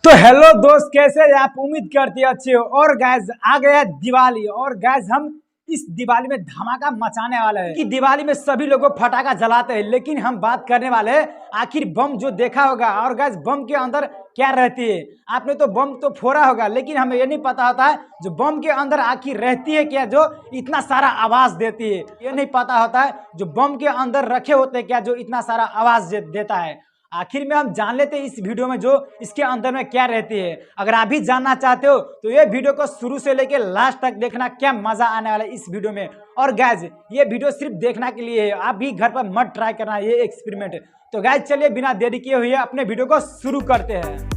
तो हेलो दोस्त, कैसे हैं आप? उम्मीद करते हैं अच्छे हो। और गैस आ गया दिवाली, और गैस हम इस दिवाली में धमाका मचाने वाले हैं कि दिवाली में सभी लोग फटाका जलाते हैं, लेकिन हम बात करने वाले हैं आखिर बम जो देखा होगा। और गैस बम के अंदर क्या रहती है? आपने तो बम तो फोड़ा होगा, लेकिन हमें ये नहीं पता होता है जो बम के अंदर आखिर रहती है क्या, जो इतना सारा आवाज देती है। ये नहीं पता होता है जो बम के अंदर रखे होते हैं क्या, जो इतना सारा आवाज देता है। आखिर में हम जान लेते हैं इस वीडियो में जो इसके अंदर में क्या रहती है। अगर आप भी जानना चाहते हो तो ये वीडियो को शुरू से लेकर लास्ट तक देखना, क्या मजा आने वाला है इस वीडियो में। और गैस ये वीडियो सिर्फ देखना के लिए है, आप भी घर पर मत ट्राई करना ये एक्सपेरिमेंट। तो गैस चलिए बिना देरी किए हुए अपने वीडियो को शुरू करते हैं।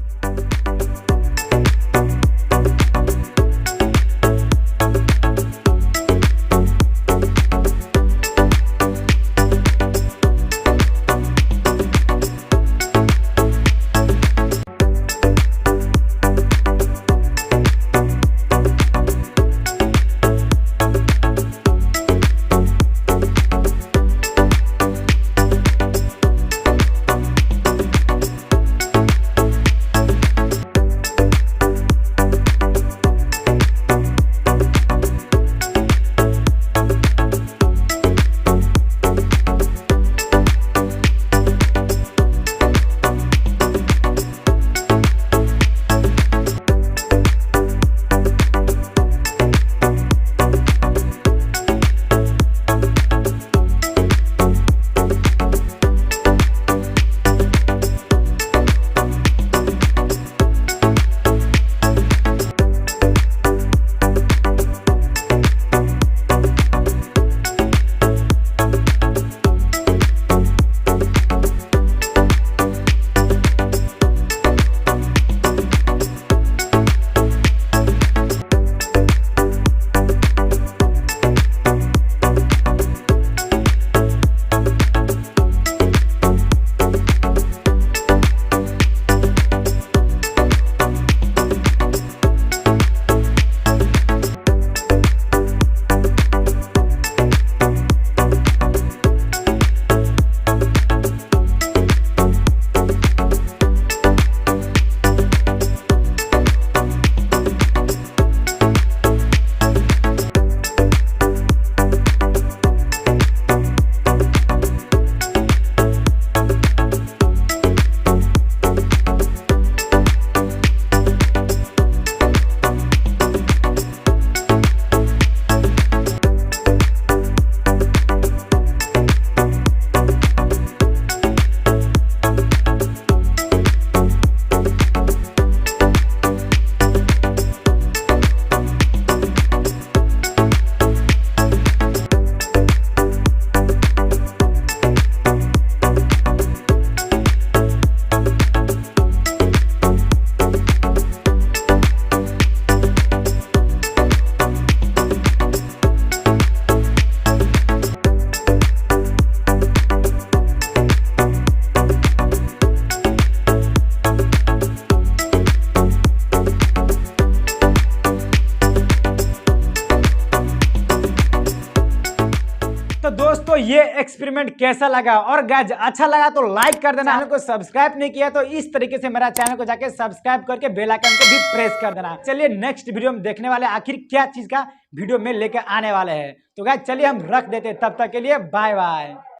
तो दोस्तों ये एक्सपेरिमेंट कैसा लगा? और गाइस अच्छा लगा तो लाइक कर देना। चैनल को सब्सक्राइब नहीं किया तो इस तरीके से मेरा चैनल को जाके सब्सक्राइब करके बेल आइकन को भी प्रेस कर देना। चलिए नेक्स्ट वीडियो में देखने वाले आखिर क्या चीज का वीडियो में लेकर आने वाले हैं। तो गाइस चलिए हम रख देते हैं, तब तक के लिए बाय बाय।